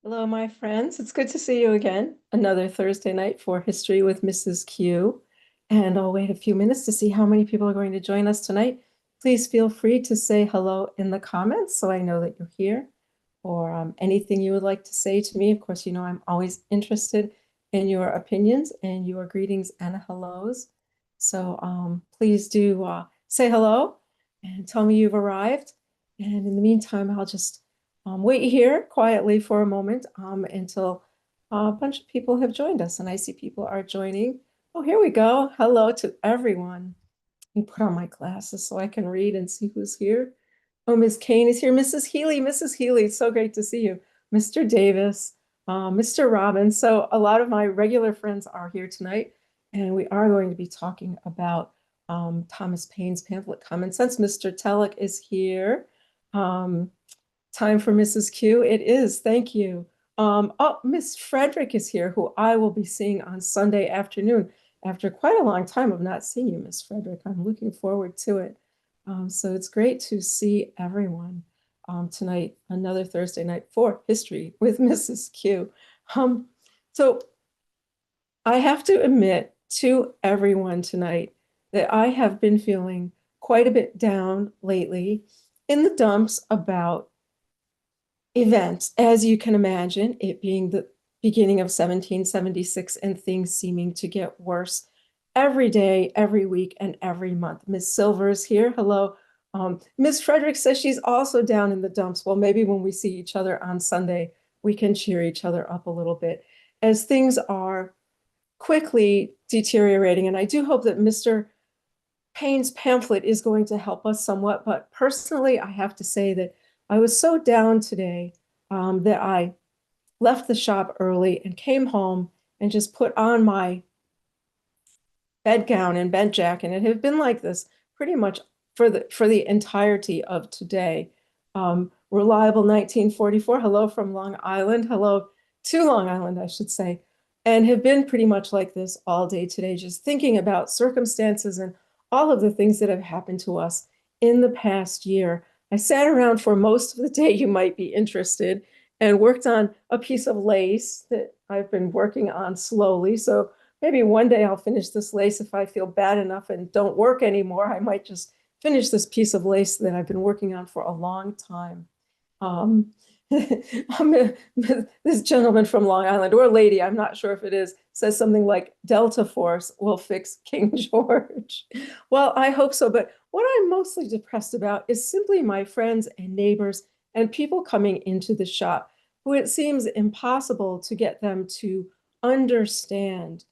Hello, my friends. It's good to see you again. Another Thursday night for History with Mrs. Q. And I'll wait a few minutes to see how many people are going to join us tonight. Please feel free to say hello in the comments so I know that you're here, or anything you would like to say to me. Of course, you know I'm always interested in your opinions and your greetings and hellos. So please do say hello and tell me you've arrived. And in the meantime, I'll just wait here quietly for a moment until a bunch of people have joined us. And I see people are joining. Oh, here we go. Hello to everyone. Let me put on my glasses so I can read and see who's here. Oh, Miss Kane is here. Mrs. Healy, it's so great to see you. Mr. Davis, Mr. Robbins. So a lot of my regular friends are here tonight, and we are going to be talking about Thomas Paine's pamphlet, Common Sense. Mr. Telek is here. Time for Mrs. Q. It is. Thank you. Oh, Miss Frederick is here, who I will be seeing on Sunday afternoon after quite a long time of not seeing you, Miss Frederick. I'm looking forward to it. So it's great to see everyone tonight, another Thursday night for History with Mrs. Q. So I have to admit to everyone tonight that I have been feeling quite a bit down lately, in the dumps about events, as you can imagine, it being the beginning of 1776 and things seeming to get worse every day, every week, and every month. Miss Silver is here. Hello. Miss Frederick says she's also down in the dumps. Well, maybe when we see each other on Sunday, we can cheer each other up a little bit as things are quickly deteriorating. And I do hope that Mr. Paine's pamphlet is going to help us somewhat. But personally, I have to say that I was so down today that I left the shop early and came home and just put on my bedgown and bed jacket. And it had been like this pretty much for the entirety of today. Reliable 1944, hello from Long Island, hello to Long Island, I should say, and have been pretty much like this all day today, just thinking about circumstances and all of the things that have happened to us in the past year. I sat around for most of the day, you might be interested, and worked on a piece of lace that I've been working on slowly. So maybe one day I'll finish this lace. If I feel bad enough and don't work anymore, I might just finish this piece of lace that I've been working on for a long time. Um, this gentleman from Long Island, or lady, I'm not sure if it is, says something like Delta Force will fix King George. Well, I hope so. But what I'm mostly depressed about is simply my friends and neighbors and people coming into the shop who it seems impossible to get them to understand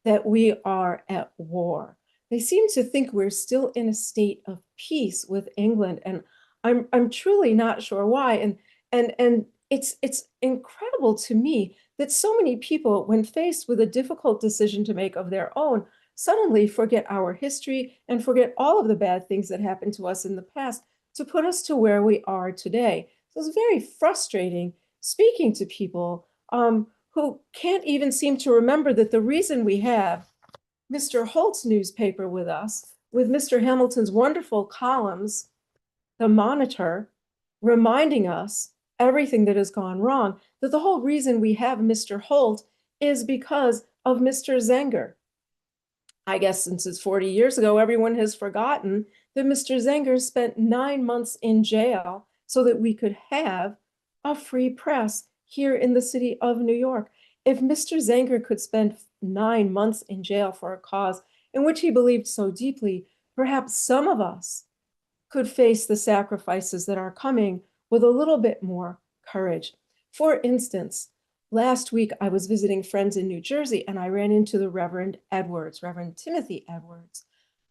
that we are at war. They seem to think we're still in a state of peace with England, and I'm truly not sure why. And it's incredible to me that so many people, when faced with a difficult decision to make of their own, suddenly forget our history and forget all of the bad things that happened to us in the past to put us to where we are today. So it's very frustrating speaking to people who can't even seem to remember that the reason we have Mr. Holt's newspaper with us, with Mr. Hamilton's wonderful columns, the Monitor, reminding us everything that has gone wrong, that the whole reason we have Mr. Holt is because of Mr. Zenger. I guess since it's 40 years ago, everyone has forgotten that Mr. Zenger spent 9 months in jail so that we could have a free press here in the city of New York. If Mr. Zenger could spend 9 months in jail for a cause in which he believed so deeply, perhaps some of us could face the sacrifices that are coming with a little bit more courage. For instance, last week I was visiting friends in New Jersey and I ran into the Reverend Edwards, Reverend Timothy Edwards,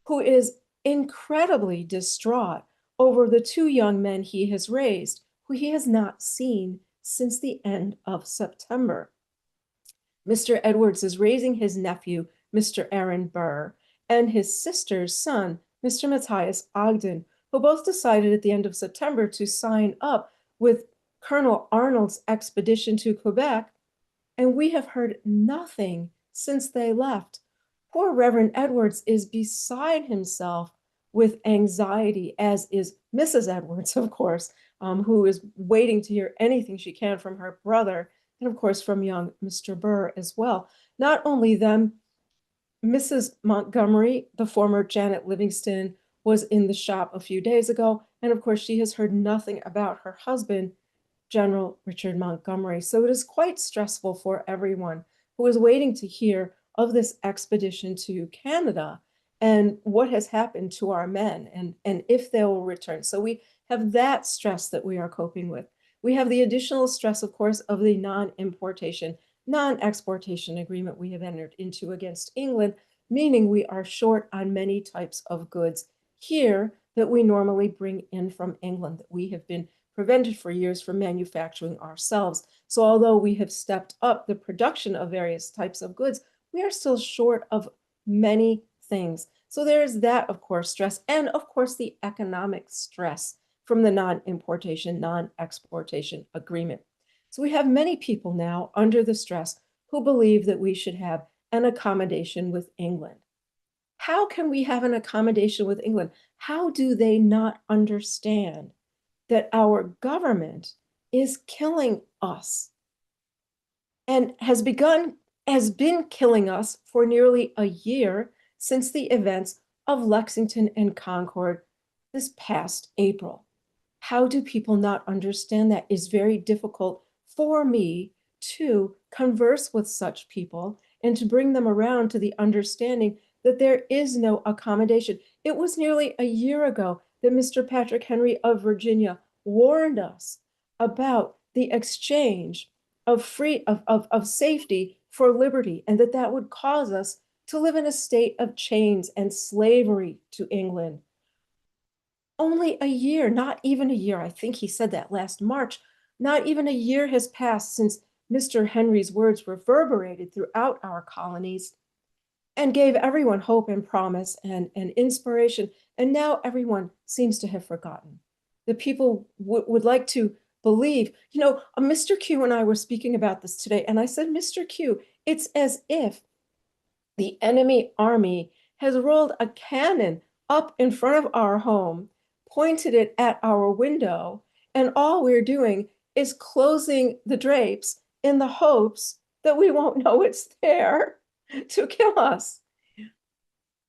who is incredibly distraught over the two young men he has raised, who he has not seen since the end of September. Mr. Edwards is raising his nephew, Mr. Aaron Burr, and his sister's son, Mr. Matthias Ogden, who both decided at the end of September to sign up with Colonel Arnold's expedition to Quebec, and we have heard nothing since they left. Poor Reverend Edwards is beside himself with anxiety, as is Mrs. Edwards, of course, who is waiting to hear anything she can from her brother, and of course from young Mr. Burr as well. Not only them, Mrs. Montgomery, the former Janet Livingston, was in the shop a few days ago, and of course she has heard nothing about her husband, General Richard Montgomery. So it is quite stressful for everyone who is waiting to hear of this expedition to Canada and what has happened to our men and if they will return. So we have that stress that we are coping with. We have the additional stress, of course, of the non-importation, non-exportation agreement we have entered into against England, meaning we are short on many types of goods here that we normally bring in from England, that we have been prevented for years from manufacturing ourselves. So although we have stepped up the production of various types of goods, we are still short of many things. So there is that, of course, stress, and of course the economic stress from the non-importation, non-exportation agreement. So we have many people now under the stress who believe that we should have an accommodation with England. How can we have an accommodation with England? How do they not understand that our government is killing us and has been killing us for nearly a year since the events of Lexington and Concord this past April? How do people not understand that? Is very difficult for me to converse with such people and to bring them around to the understanding that there is no accommodation. It was nearly a year ago that Mr. Patrick Henry of Virginia warned us about the exchange of safety for liberty, and that would cause us to live in a state of chains and slavery to England. Only a year, not even a year, I think he said that last March, not even a year has passed since Mr. Henry's words reverberated throughout our colonies and gave everyone hope and promise and inspiration. And now everyone seems to have forgotten. The people would like to believe, Mr. Q and I were speaking about this today, and I said, Mr. Q, it's as if the enemy army has rolled a cannon up in front of our home, pointed it at our window, and all we're doing is closing the drapes in the hopes that we won't know it's there to kill us.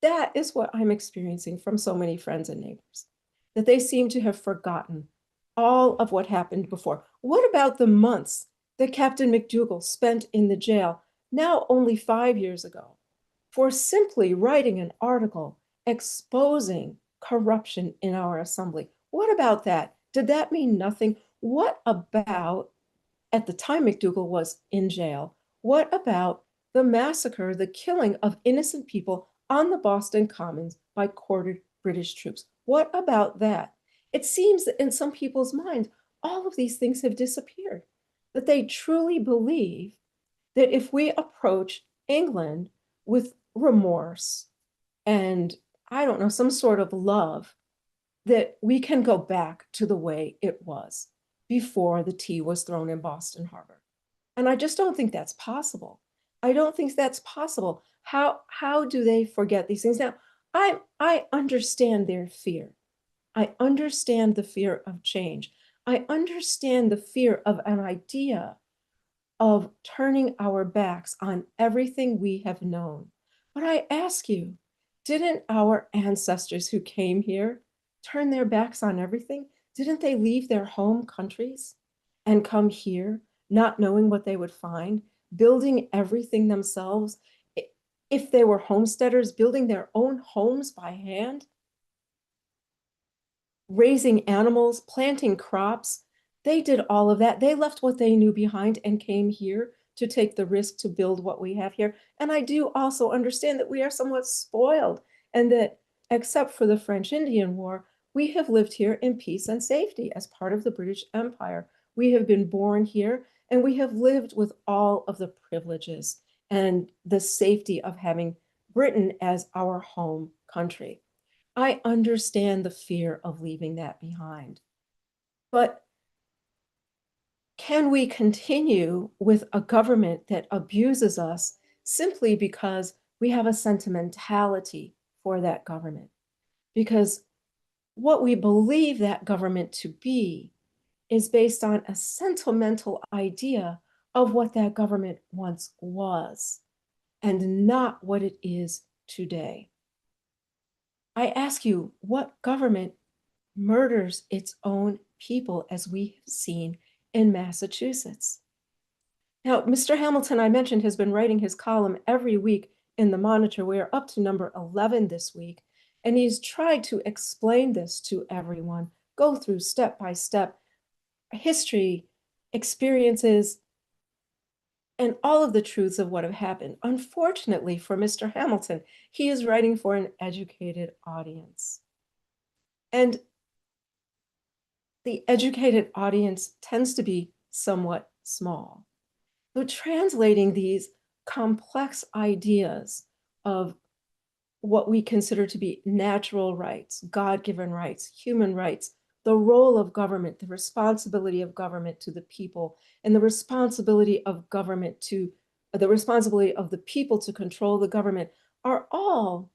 That is what I'm experiencing from so many friends and neighbors, that they seem to have forgotten all of what happened before. What about the months that Captain McDougall spent in the jail, now only 5 years ago, for simply writing an article exposing corruption in our assembly? What about that? Did that mean nothing? What about, at the time McDougall was in jail, what about the massacre, the killing of innocent people on the Boston Commons by quartered British troops? What about that? It seems that in some people's minds, all of these things have disappeared, that they truly believe that if we approach England with remorse and, I don't know, some sort of love, that we can go back to the way it was before the tea was thrown in Boston Harbor. And I just don't think that's possible. I don't think that's possible. How do they forget these things? Now, I understand their fear. I understand the fear of change. I understand the fear of an idea of turning our backs on everything we have known. But I ask you, didn't our ancestors who came here turn their backs on everything? Didn't they leave their home countries and come here not knowing what they would find, building everything themselves? If they were homesteaders, building their own homes by hand, raising animals, planting crops, they did all of that. They left what they knew behind and came here to take the risk to build what we have here. And I do also understand that we are somewhat spoiled, and that except for the French Indian War, we have lived here in peace and safety as part of the British Empire. We have been born here, and we have lived with all of the privileges and the safety of having Britain as our home country. I understand the fear of leaving that behind. But can we continue with a government that abuses us simply because we have a sentimentality for that government? Because what we believe that government to be is based on a sentimental idea of what that government once was and not what it is today. I ask you, what government murders its own people, as we have seen in Massachusetts? Now, Mr. Hamilton, I mentioned, has been writing his column every week in the Monitor. We are up to number 11 this week, and he's tried to explain this to everyone, go through step by step history, experiences, and all of the truths of what have happened. Unfortunately for Mr. Hamilton, he is writing for an educated audience. And the educated audience tends to be somewhat small. So translating these complex ideas of what we consider to be natural rights, God-given rights, human rights, the role of government, the responsibility of government to the people, and the responsibility of government to the responsibility of the people to control the government are all,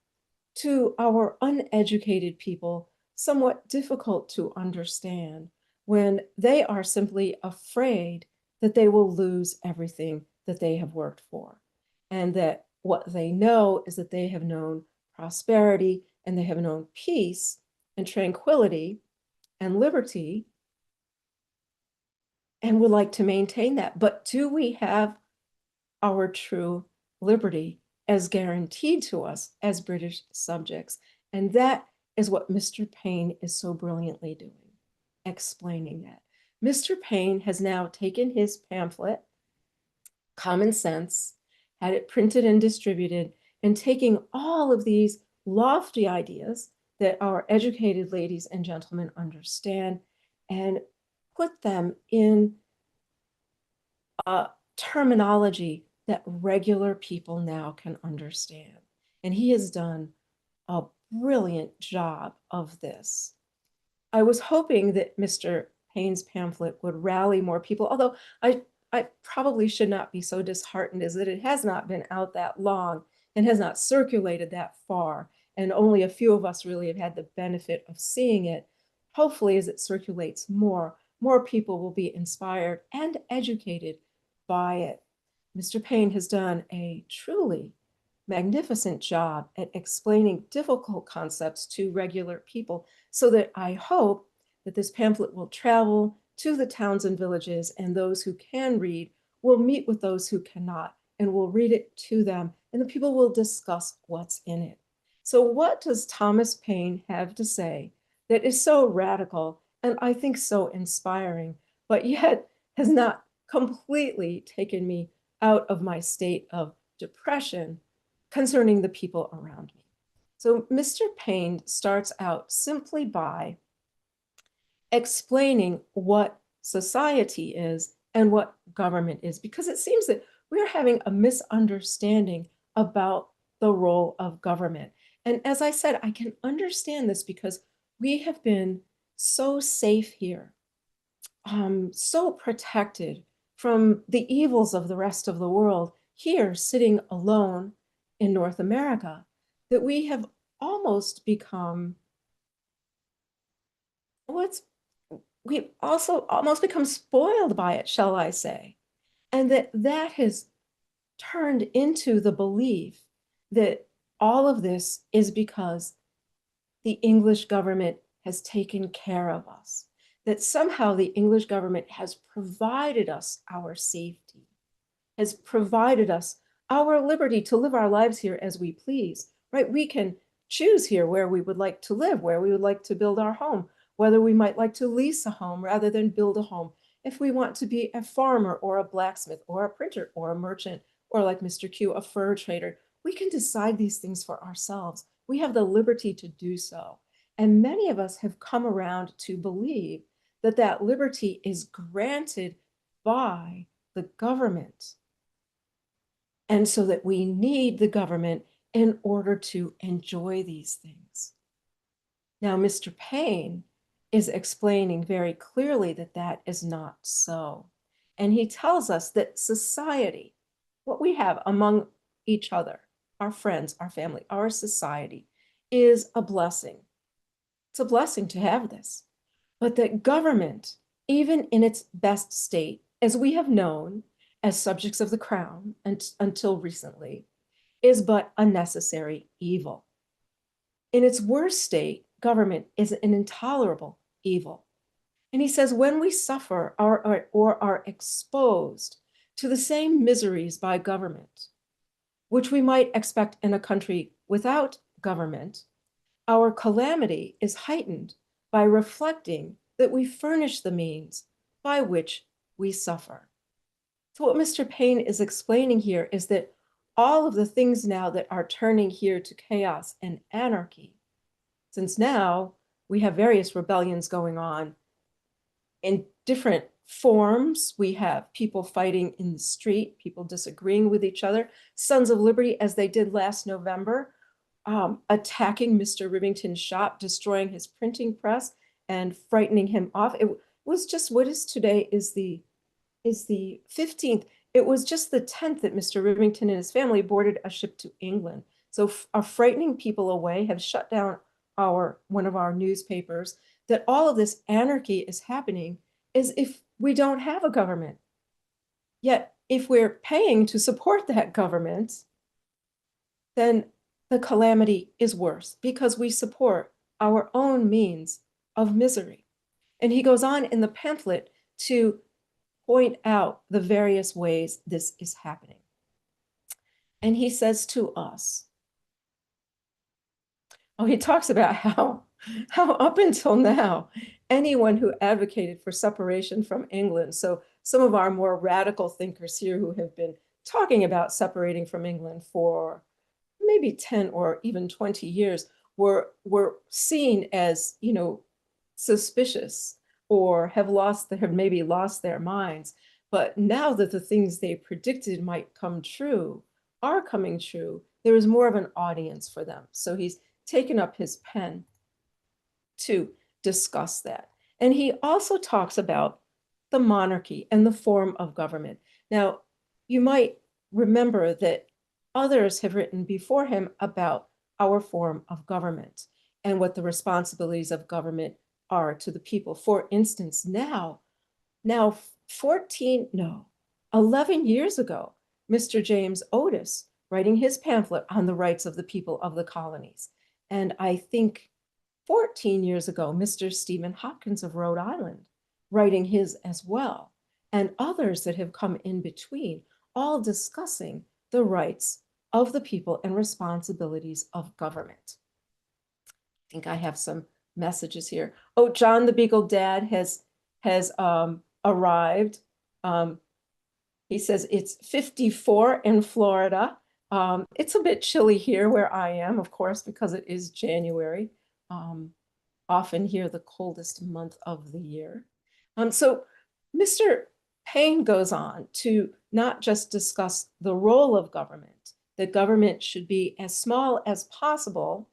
to our uneducated people, somewhat difficult to understand when they are simply afraid that they will lose everything that they have worked for, and that what they know is that they have known prosperity and they have known peace and tranquility and liberty and would like to maintain that. But do we have our true liberty as guaranteed to us as British subjects? And that is what Mr. Paine is so brilliantly doing, explaining that. Mr. Paine has now taken his pamphlet, Common Sense, had it printed and distributed, and taking all of these lofty ideas that our educated ladies and gentlemen understand and put them in a terminology that regular people now can understand. And he has done a brilliant job of this. I was hoping that Mr. Paine's pamphlet would rally more people, although I probably should not be so disheartened as that it has not been out that long and has not circulated that far, and only a few of us really have had the benefit of seeing it. Hopefully, as it circulates more people will be inspired and educated by it. Mr. Paine has done a truly magnificent job at explaining difficult concepts to regular people, so that I hope that this pamphlet will travel to the towns and villages, and those who can read will meet with those who cannot and will read it to them, and the people will discuss what's in it. So what does Thomas Paine have to say that is so radical and I think so inspiring, but yet has not completely taken me out of my state of depression concerning the people around me? So Mr. Paine starts out simply by explaining what society is and what government is, because it seems that we're having a misunderstanding about the role of government. And as I said, I can understand this because we have been so safe here, so protected from the evils of the rest of the world, here sitting alone in North America, that we have almost become, we've also almost become spoiled by it, shall I say. And that has turned into the belief that all of this is because the English government has taken care of us, that somehow the English government has provided us our safety, has provided us our liberty to live our lives here as we please, right? We can choose here where we would like to live, where we would like to build our home, whether we might like to lease a home rather than build a home, if we want to be a farmer or a blacksmith or a printer or a merchant, or like Mr. Q, a fur trader. We can decide these things for ourselves. We have the liberty to do so. And many of us have come around to believe that that liberty is granted by the government, and so that we need the government in order to enjoy these things. Now, Mr. Paine is explaining very clearly that that is not so. And he tells us that society, what we have among each other, our friends, our family, our society, is a blessing. It's a blessing to have this. But that government, even in its best state, as we have known, as subjects of the crown and until recently, is but a necessary evil. In its worst state, government is an intolerable evil. And he says, when we suffer or are exposed to the same miseries by government, which we might expect in a country without government, our calamity is heightened by reflecting that we furnish the means by which we suffer. So what Mr. Paine is explaining here is that all of the things now that are turning here to chaos and anarchy, since now we have various rebellions going on in different forms. We have people fighting in the street, people disagreeing with each other, Sons of Liberty, as they did last November, attacking Mr. Rivington's shop, destroying his printing press and frightening him off. It was just, what is today is the 15th. It was just the 10th that Mr. Rivington and his family boarded a ship to England. So are frightening people away, have shut down one of our newspapers. That all of this anarchy is happening as if we don't have a government. Yet if we're paying to support that government, then the calamity is worse because we support our own means of misery. And he goes on in the pamphlet to point out the various ways this is happening. And he says to us, he talks about how up until now, anyone who advocated for separation from England, so some of our more radical thinkers here who have been talking about separating from England for maybe 10 or even 20 years, were seen as, suspicious or have maybe lost their minds. But now that the things they predicted might come true are coming true, there is more of an audience for them. So he's taken up his pen to discuss that. And he also talks about the monarchy and the form of government. Now, you might remember that others have written before him about our form of government and what the responsibilities of government are to the people. For instance, 11 years ago, Mr. James Otis, writing his pamphlet on the rights of the people of the colonies. And I think 14 years ago, Mr. Stephen Hopkins of Rhode Island, writing his as well, and others that have come in between, all discussing the rights of the people and responsibilities of government. I think I have some messages here. Oh, John the Beagle Dad has arrived. He says it's 54 in Florida. It's a bit chilly here where I am, of course, because it is January. Often here the coldest month of the year. So Mr. Paine goes on to not just discuss the role of government, that government should be as small as possible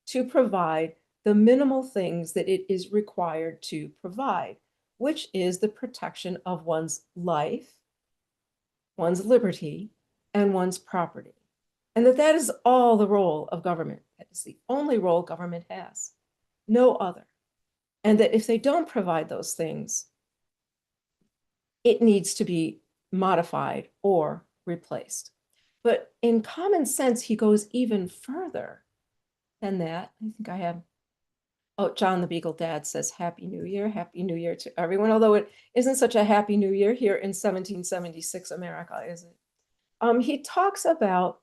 to provide the minimal things that it is required to provide, which is the protection of one's life, one's liberty, and one's property. And that is all the role of government. That is the only role government has, no other. And that if they don't provide those things, it needs to be modified or replaced. But in common sense, he goes even further than that. I think I have, John the Beagle Dad says, Happy New Year to everyone. Although it isn't such a Happy New Year here in 1776 America, is it? He talks about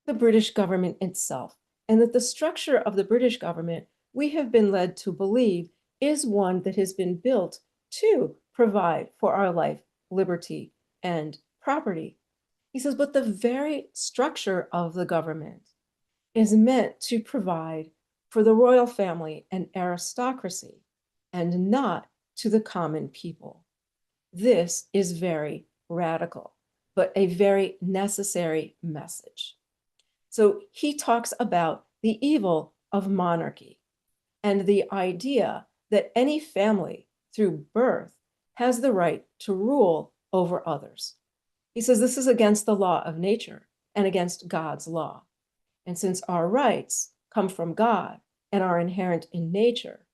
the British government itself, and that the structure of the British government, we have been led to believe, is one that has been built to provide for our life, liberty, and property. He says, but the very structure of the government is meant to provide for the royal family and aristocracy, and not to the common people. This is very radical, but a very necessary message. So he talks about the evil of monarchy and the idea that any family through birth has the right to rule over others. He says this is against the law of nature and against God's law. And since our rights come from God and are inherent in nature,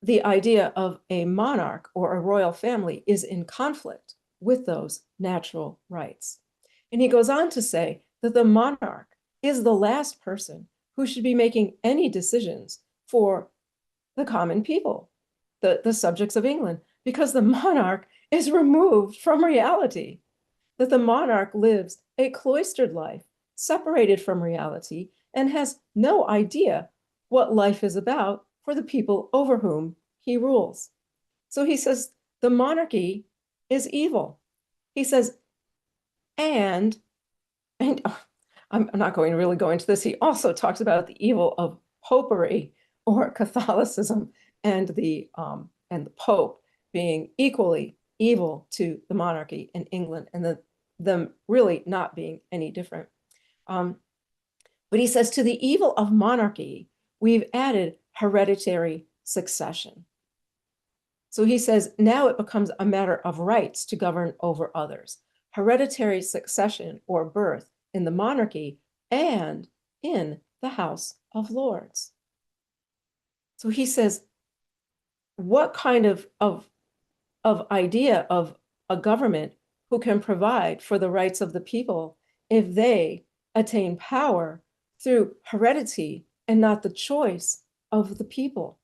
the idea of a monarch or a royal family is in conflict with those natural rights. And he goes on to say that the monarch is the last person who should be making any decisions for the common people, the subjects of England, because the monarch is removed from reality, that the monarch lives a cloistered life, separated from reality, and has no idea what life is about for the people over whom he rules. So he says the monarchy is evil. He says, and I'm not going to really go into this. He also talks about the evil of popery or Catholicism and the Pope being equally evil to the monarchy in England, and them really not being any different. But he says to the evil of monarchy, we've added hereditary succession. So he says now it becomes a matter of rights to govern over others. Hereditary succession or birth in the monarchy and in the House of Lords. So he says, what kind of idea of a government who can provide for the rights of the people if they attain power through heredity and not the choice of the people,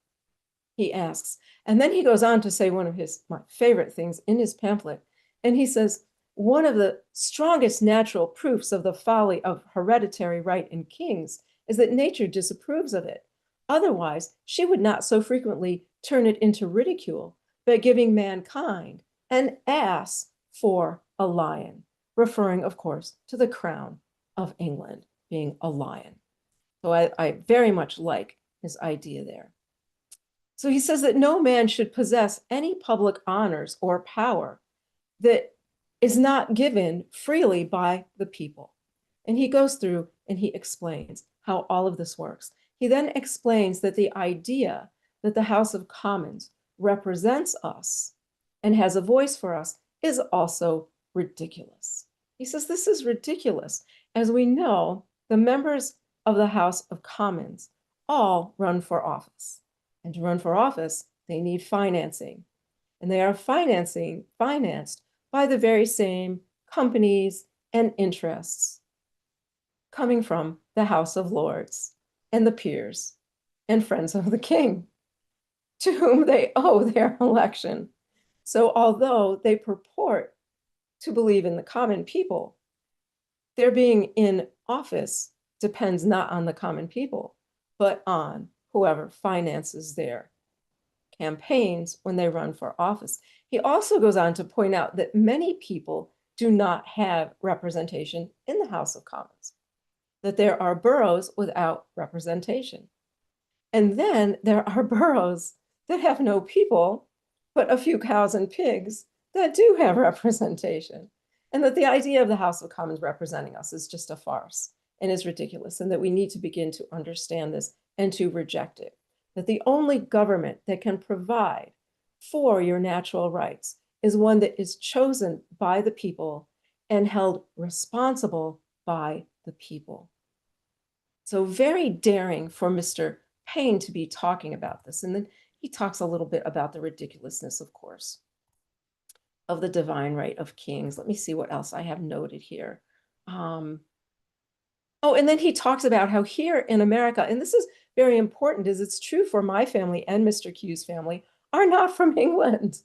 he asks. And then he goes on to say one of my favorite things in his pamphlet. And he says, one of the strongest natural proofs of the folly of hereditary right in kings is that nature disapproves of it. Otherwise, she would not so frequently turn it into ridicule by giving mankind an ass for a lion, referring, of course, to the crown of England being a lion. So I very much like his idea there. So he says that no man should possess any public honors or power that is not given freely by the people. And he goes through and he explains how all of this works. He then explains that the idea that the House of Commons represents us and has a voice for us is also ridiculous. He says this is ridiculous. As we know, the members of the House of Commons all run for office. And to run for office, they need financing. And they are financed by the very same companies and interests coming from the House of Lords and the peers and friends of the king, to whom they owe their election. So although they purport to believe in the common people, their being in office depends not on the common people, but on whoever finances their campaigns when they run for office. He also goes on to point out that many people do not have representation in the House of Commons, that there are boroughs without representation. And then there are boroughs that have no people, but a few cows and pigs that do have representation. And that the idea of the House of Commons representing us is just a farce and is ridiculous, and that we need to begin to understand this and to reject it. That the only government that can provide for your natural rights is one that is chosen by the people and held responsible by the people. So very daring for Mr. Paine to be talking about this. And then he talks a little bit about the ridiculousness, of course, of the divine right of kings. Let me see what else I have noted here. Oh, and then he talks about how here in America, and this is very important, as it's true for my family and Mr. Q's family, are not from England.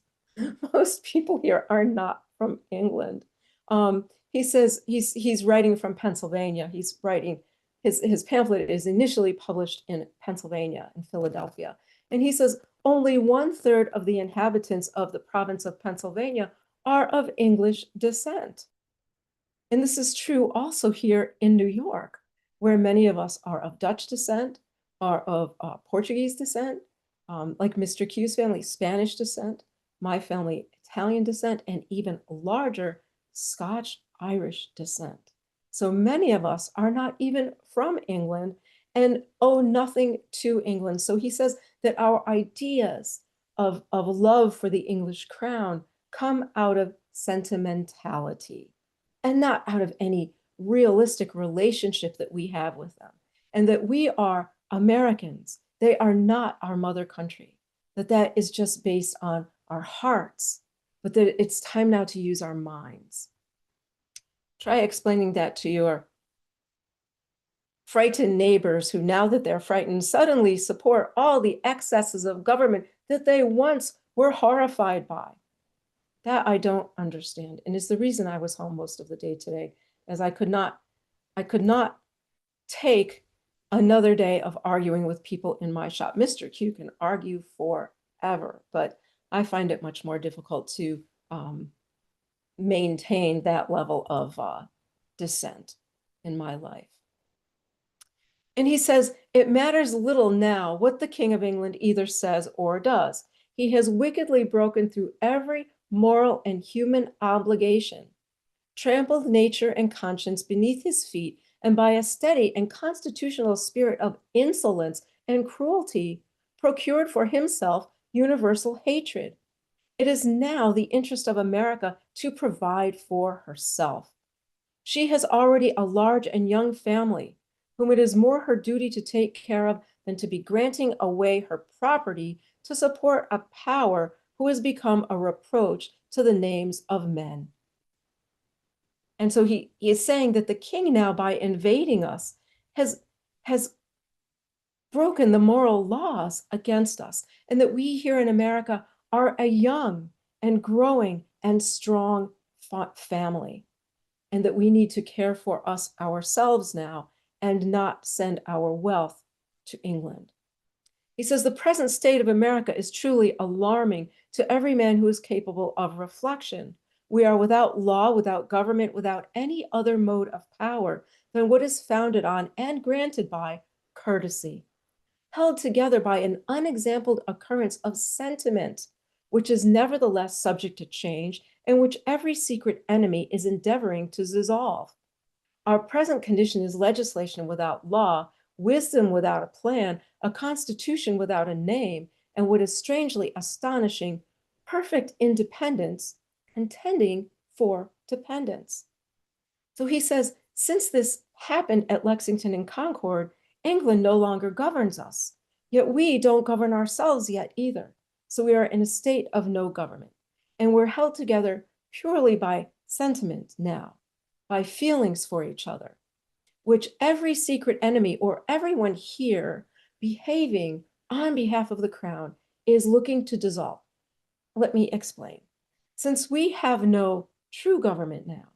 Most people here are not from England. He says he's writing from Pennsylvania. He's writing, his pamphlet is initially published in Pennsylvania, in Philadelphia. And he says only 1/3 of the inhabitants of the province of Pennsylvania are of English descent. And this is true also here in New York, where many of us are of Dutch descent, are of Portuguese descent, like Mr. Q's family, Spanish descent, my family, Italian descent, and even larger Scotch-Irish descent. So many of us are not even from England and owe nothing to England. So he says that our ideas of love for the English crown come out of sentimentality and not out of any realistic relationship that we have with them. And that we are Americans. They are not our mother country. That is just based on our hearts, but that it's time now to use our minds. Try explaining that to your frightened neighbors who, now that they're frightened, suddenly support all the excesses of government that they once were horrified by. That I don't understand, and is the reason I was home most of the day today, as I could not take another day of arguing with people in my shop. Mr. Q can argue forever, but I find it much more difficult to maintain that level of dissent in my life. And he says, it matters little now what the King of England either says or does. He has wickedly broken through every moral and human obligation, trampled nature and conscience beneath his feet, and by a steady and constitutional spirit of insolence and cruelty, procured for himself universal hatred. It is now the interest of America to provide for herself. She has already a large and young family, whom it is more her duty to take care of than to be granting away her property to support a power who has become a reproach to the names of men. And so he is saying that the king now, by invading us, has broken the moral laws against us, and that we here in America are a young and growing and strong family, and that we need to care for us ourselves now and not send our wealth to England. He says the present state of America is truly alarming to every man who is capable of reflection. We are without law, without government, without any other mode of power than what is founded on and granted by courtesy, held together by an unexampled occurrence of sentiment, which is nevertheless subject to change and which every secret enemy is endeavoring to dissolve. Our present condition is legislation without law, wisdom without a plan, a constitution without a name, and what is strangely astonishing, perfect independence and tending for dependence. So he says, since this happened at Lexington and Concord, England no longer governs us, yet we don't govern ourselves yet either. So we are in a state of no government, and we're held together purely by sentiment now, by feelings for each other, which every secret enemy or everyone here behaving on behalf of the crown is looking to dissolve. Let me explain. Since we have no true government now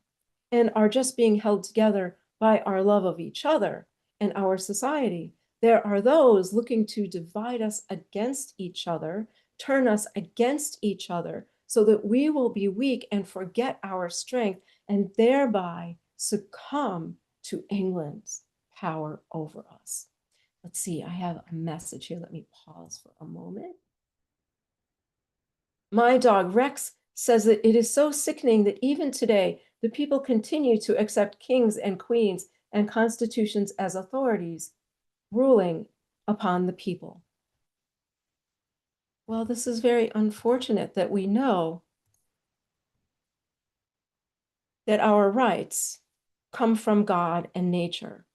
and are just being held together by our love of each other and our society, there are those looking to divide us against each other, turn us against each other, so that we will be weak and forget our strength and thereby succumb to England's power over us. Let's see, I have a message here. Let me pause for a moment. My dog Rex says that it is so sickening that even today, the people continue to accept kings and queens and constitutions as authorities, ruling upon the people. Well, this is very unfortunate that we know that our rights come from God and nature,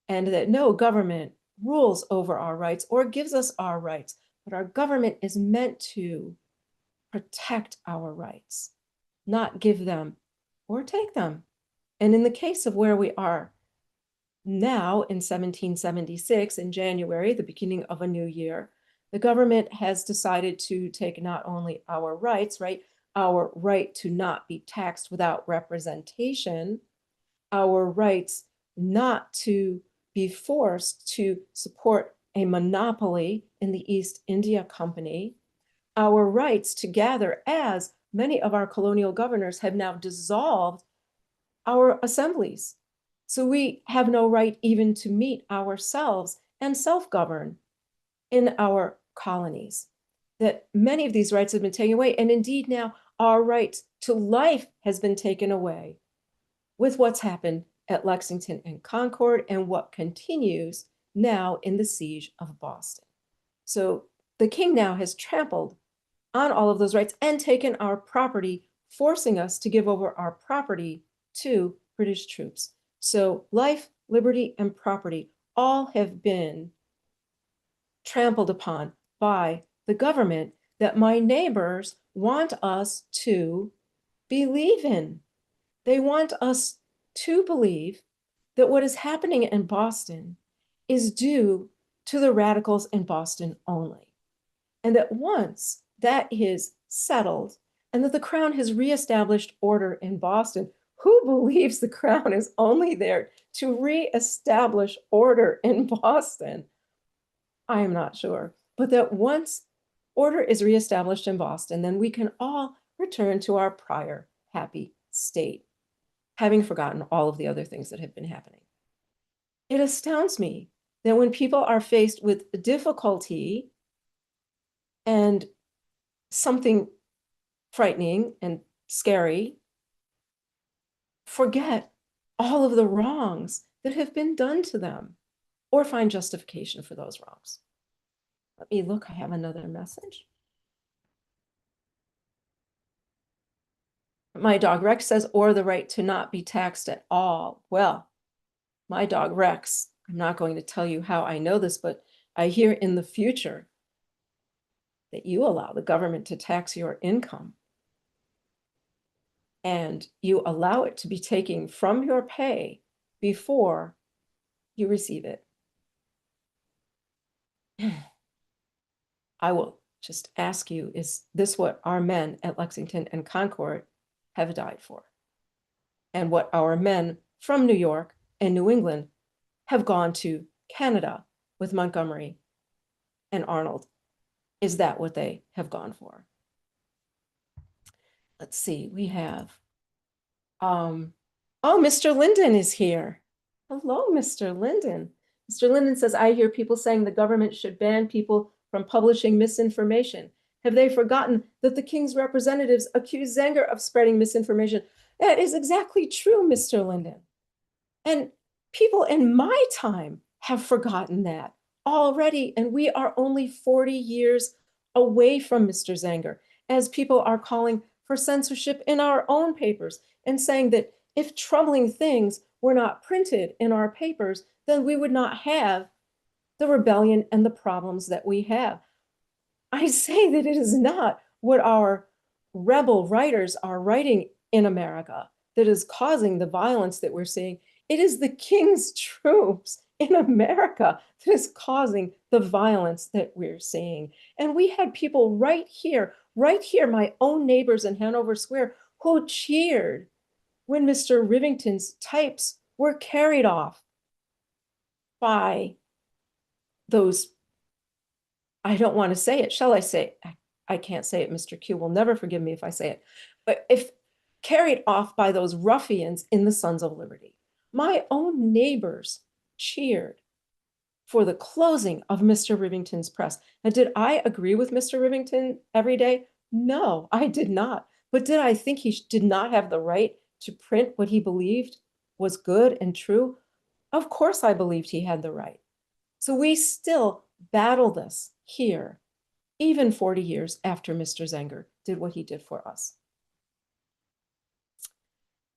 and that no government rules over our rights or gives us our rights, but our government is meant to protect our rights, not give them or take them. And in the case of where we are now in 1776, in January, the beginning of a new year, the government has decided to take not only our rights, right, our right to not be taxed without representation, our rights not to be forced to support a monopoly in the East India Company, our rights to gather, as many of our colonial governors have now dissolved our assemblies. So we have no right even to meet ourselves and self-govern in our colonies. That many of these rights have been taken away, and indeed now our right to life has been taken away with what's happened at Lexington and Concord and what continues now in the siege of Boston. So the king now has trampled on all of those rights and taken our property, forcing us to give over our property to British troops. So life, liberty, and property all have been trampled upon by the government that my neighbors want us to believe in. They want us to believe that what is happening in Boston is due to the radicals in Boston only. And that once that is settled and that the crown has reestablished order in Boston, who believes the crown is only there to reestablish order in Boston? I am not sure. But that once order is reestablished in Boston, then we can all return to our prior happy state, having forgotten all of the other things that have been happening. It astounds me that when people are faced with difficulty and something frightening and scary, forget all of the wrongs that have been done to them or find justification for those wrongs. Let me look, I have another message. My dog Rex says, or the right to not be taxed at all. Well, my dog Rex, I'm not going to tell you how I know this, but I hear in the future that you allow the government to tax your income and you allow it to be taken from your pay before you receive it. I will just ask you, is this what our men at Lexington and Concord have died for? And what our men from New York and New England have gone to Canada with Montgomery and Arnold? Is that what they have gone for? Let's see, we have, oh, Mr. Linden is here. Hello, Mr. Linden. Mr. Linden says, I hear people saying the government should ban people from publishing misinformation. Have they forgotten that the king's representatives accuse Zenger of spreading misinformation? That is exactly true, Mr. Linden. And people in my time have forgotten that already. And we are only 40 years away from Mr. Zenger, as people are calling for censorship in our own papers and saying that if troubling things were not printed in our papers, then we would not have the rebellion and the problems that we have. I say that it is not what our rebel writers are writing in America that is causing the violence that we're seeing. It is the king's troops in America that is causing the violence that we're seeing. And we had people right here, my own neighbors in Hanover Square, who cheered when Mr. Rivington's types were carried off by those, I don't want to say it, shall I say it? I can't say it, Mr. Q will never forgive me if I say it, but if carried off by those ruffians in the Sons of Liberty. My own neighbors cheered for the closing of Mr. Rivington's press. And did I agree with Mr. Rivington every day? No, I did not. But did I think he did not have the right to print what he believed was good and true? Of course I believed he had the right. So we still battle this here, even 40 years after Mr. Zenger did what he did for us.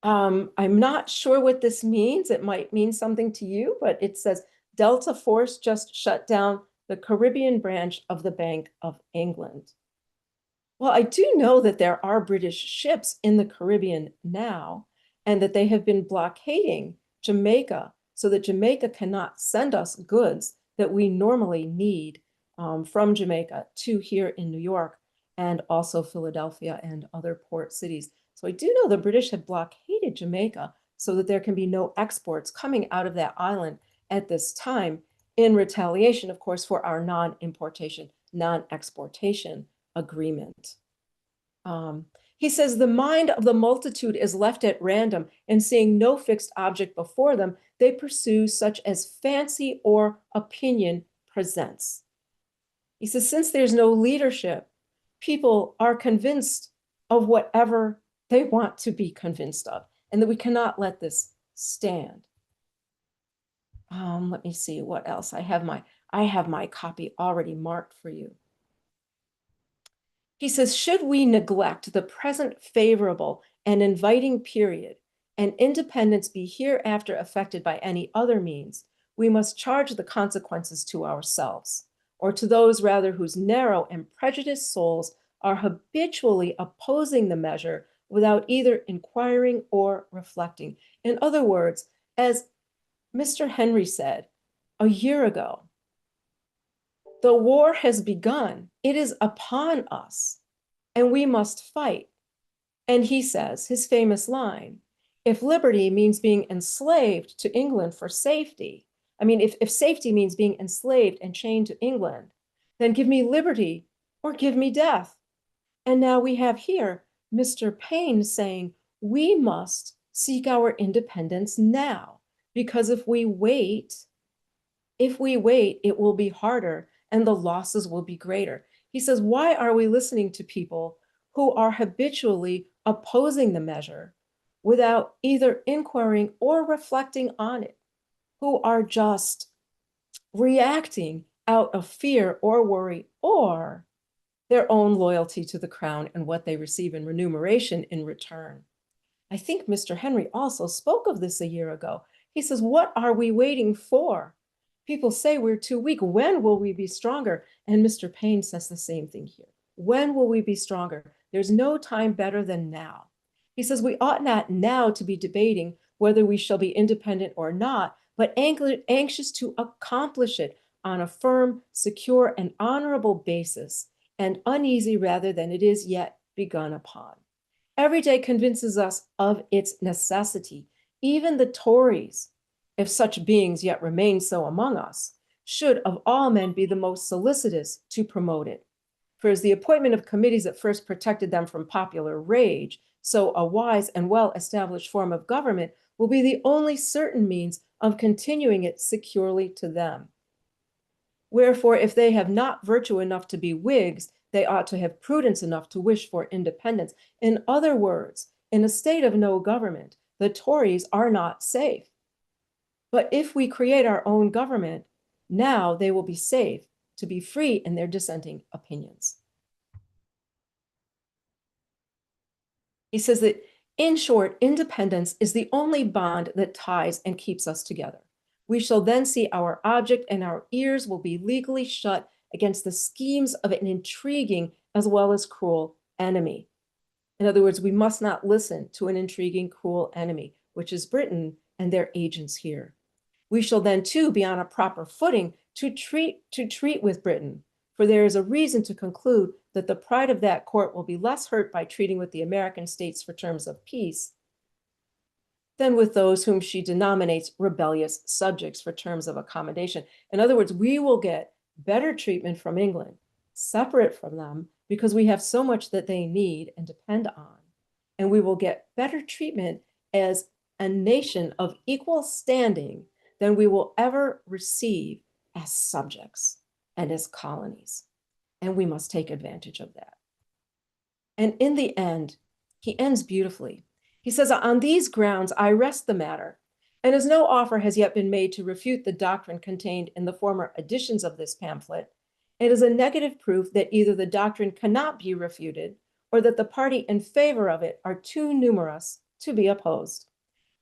I'm not sure what this means. It might mean something to you, but it says Delta Force just shut down the Caribbean branch of the Bank of England. Well, I do know that there are British ships in the Caribbean now, and that they have been blockading Jamaica so that Jamaica cannot send us goods that we normally need from Jamaica to here in New York and also Philadelphia and other port cities. So I do know the British have blockaded Jamaica so that there can be no exports coming out of that island at this time, in retaliation, of course, for our non-importation, non-exportation agreement. He says, the mind of the multitude is left at random, and seeing no fixed object before them, they pursue such as fancy or opinion presents. He says, since there's no leadership, people are convinced of whatever they want to be convinced of, and that we cannot let this stand. Let me see what else. I have my copy already marked for you. He says, should we neglect the present favorable and inviting period, and independence be hereafter affected by any other means, we must charge the consequences to ourselves. or to those rather whose narrow and prejudiced souls are habitually opposing the measure without either inquiring or reflecting. In other words, as Mr. Henry said a year ago, the war has begun. It is upon us, and we must fight. And he says, his famous line, if liberty means being enslaved to England for safety, I mean, if safety means being enslaved and chained to England, then give me liberty or give me death. And now we have here Mr. Paine saying, we must seek our independence now, because if we wait, it will be harder and the losses will be greater. He says, why are we listening to people who are habitually opposing the measure without either inquiring or reflecting on it, who are just reacting out of fear or worry or their own loyalty to the crown and what they receive in remuneration in return? I think Mr. Henry also spoke of this a year ago. He says, what are we waiting for? People say we're too weak. When will we be stronger? And Mr. Paine says the same thing here. When will we be stronger? There's no time better than now. He says we ought not now to be debating whether we shall be independent or not, but anxious to accomplish it on a firm, secure, and honorable basis, and uneasy rather than it is yet begun upon. Every day convinces us of its necessity. Even the Tories, if such beings yet remain so among us, should of all men be the most solicitous to promote it. For as the appointment of committees at first protected them from popular rage, so a wise and well-established form of government will be the only certain means of continuing it securely to them. Wherefore, if they have not virtue enough to be Whigs, they ought to have prudence enough to wish for independence. In other words, in a state of no government, the Tories are not safe. But if we create our own government, now they will be safe to be free in their dissenting opinions. He says that, in short, independence is the only bond that ties and keeps us together. We shall then see our object, and our ears will be legally shut against the schemes of an intriguing as well as cruel enemy. In other words, we must not listen to an intriguing, cruel enemy, which is Britain and their agents here. We shall then too be on a proper footing to treat with Britain, for there is a reason to conclude that the pride of that court will be less hurt by treating with the American states for terms of peace than with those whom she denominates rebellious subjects for terms of accommodation. In other words, we will get better treatment from England, separate from them, because we have so much that they need and depend on. And we will get better treatment as a nation of equal standing than we will ever receive as subjects and as colonies. And we must take advantage of that. And in the end, he ends beautifully. He says, on these grounds, I rest the matter, and as no offer has yet been made to refute the doctrine contained in the former editions of this pamphlet, it is a negative proof that either the doctrine cannot be refuted or that the party in favor of it are too numerous to be opposed.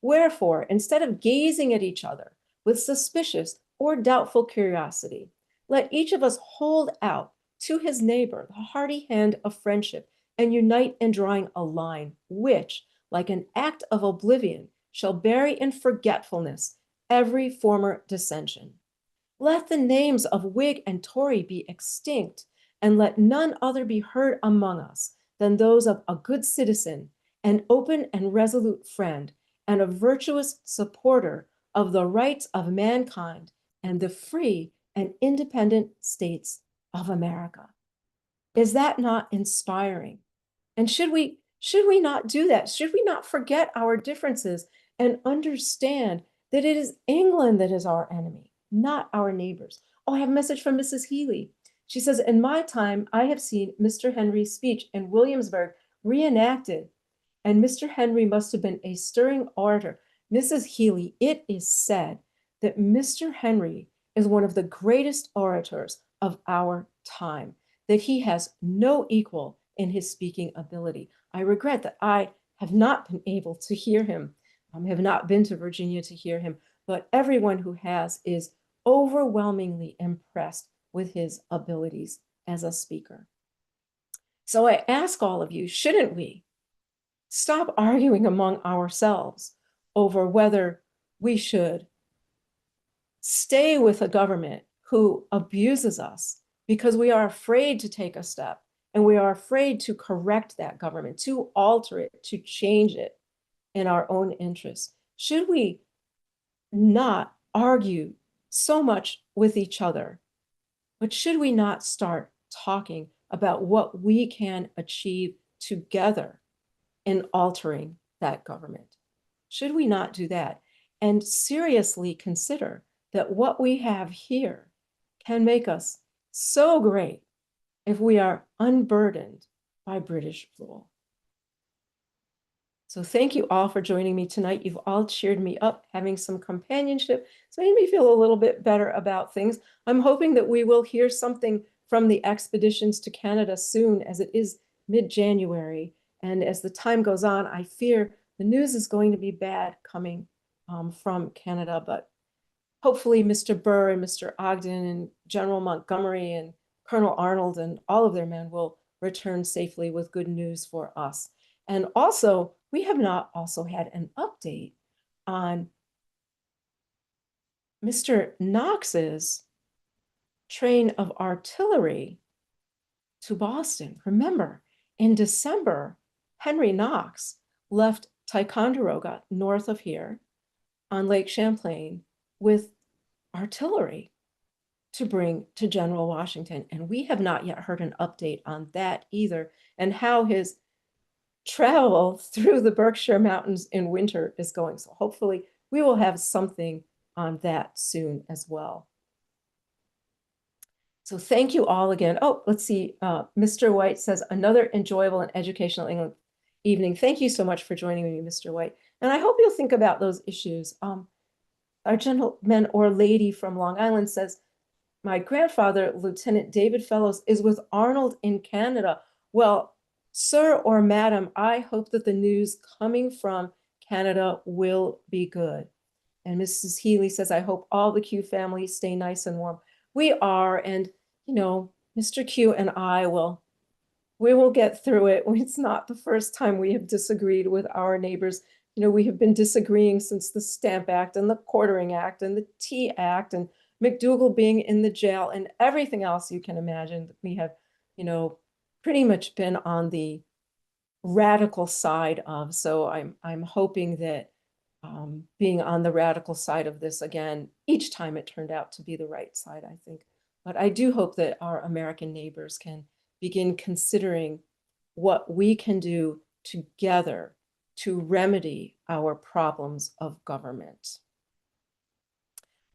Wherefore, instead of gazing at each other with suspicious or doubtful curiosity, let each of us hold out to his neighbor the hearty hand of friendship and unite in drawing a line which, like an act of oblivion, shall bury in forgetfulness every former dissension. Let the names of Whig and Tory be extinct, and let none other be heard among us than those of a good citizen, an open and resolute friend, and a virtuous supporter of the rights of mankind and the free and independent states of America. Is that not inspiring? And should we not do that? Should we not forget our differences and understand that it is England that is our enemy, not our neighbors? Oh, I have a message from Mrs. Healy. She says, in my time, I have seen Mr. Henry's speech in Williamsburg reenacted, and Mr. Henry must have been a stirring orator. Mrs. Healy, it is said that Mr. Henry is one of the greatest orators of our time, that he has no equal in his speaking ability. I regret that I have not been able to hear him. I have not been to Virginia to hear him, but everyone who has is overwhelmingly impressed with his abilities as a speaker. So I ask all of you, shouldn't we stop arguing among ourselves over whether we should stay with a government who abuses us because we are afraid to take a step and we are afraid to correct that government, to alter it, to change it in our own interests? Should we not argue so much with each other, but should we not start talking about what we can achieve together in altering that government? Should we not do that and seriously consider that what we have here can make us so great if we are unburdened by British rule? So thank you all for joining me tonight. You've all cheered me up, having some companionship. It's made me feel a little bit better about things. I'm hoping that we will hear something from the expeditions to Canada soon, as it is mid-January. And as the time goes on, I fear the news is going to be bad coming from Canada. But hopefully Mr. Burr and Mr. Ogden and General Montgomery and Colonel Arnold and all of their men will return safely with good news for us. And also, we have not also had an update on Mr. Knox's train of artillery to Boston. Remember, in December, Henry Knox left Ticonderoga, north of here, on Lake Champlain, with artillery to bring to General Washington. And we have not yet heard an update on that either, and how his travel through the Berkshire Mountains in winter is going. So hopefully we will have something on that soon as well. So thank you all again. Oh, let's see. Mr. White says, another enjoyable and educational evening. Thank you so much for joining me, Mr. White. And I hope you'll think about those issues. Our gentleman or lady from Long Island says, my grandfather, Lieutenant David Fellows, is with Arnold in Canada. Well, sir or madam, I hope that the news coming from Canada will be good. And Mrs. Healy says, I hope all the Q families stay nice and warm. We are, and you know, Mr. Q and we will get through it. It's not the first time we have disagreed with our neighbors. You know, we have been disagreeing since the Stamp Act and the Quartering Act and the Tea Act and McDougal being in the jail and everything else you can imagine. We have, you know, pretty much been on the radical side of. So I'm hoping that being on the radical side of this again, each time it turned out to be the right side, I think. But I do hope that our American neighbors can begin considering what we can do together to remedy our problems of government.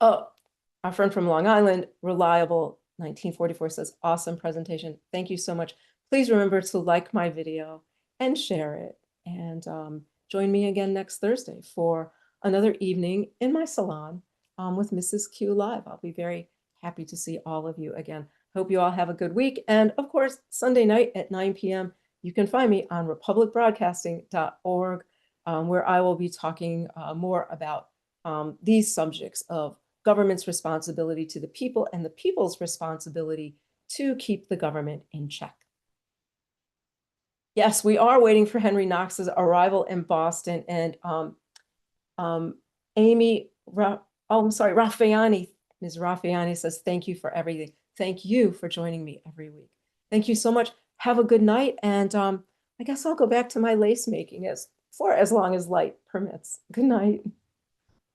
Oh, our friend from Long Island, Reliable 1944 says, awesome presentation. Thank you so much. Please remember to like my video and share it. And join me again next Thursday for another evening in my salon with Mrs. Q Live. I'll be very happy to see all of you again. Hope you all have a good week. And of course, Sunday night at 9 p.m., you can find me on republicbroadcasting.org, where I will be talking more about these subjects of government's responsibility to the people and the people's responsibility to keep the government in check. Yes, we are waiting for Henry Knox's arrival in Boston, and Raffiani, Ms. Raffiani says, thank you for everything. Thank you for joining me every week. Thank you so much. Have a good night. And I guess I'll go back to my lace making for as long as light permits. Good night.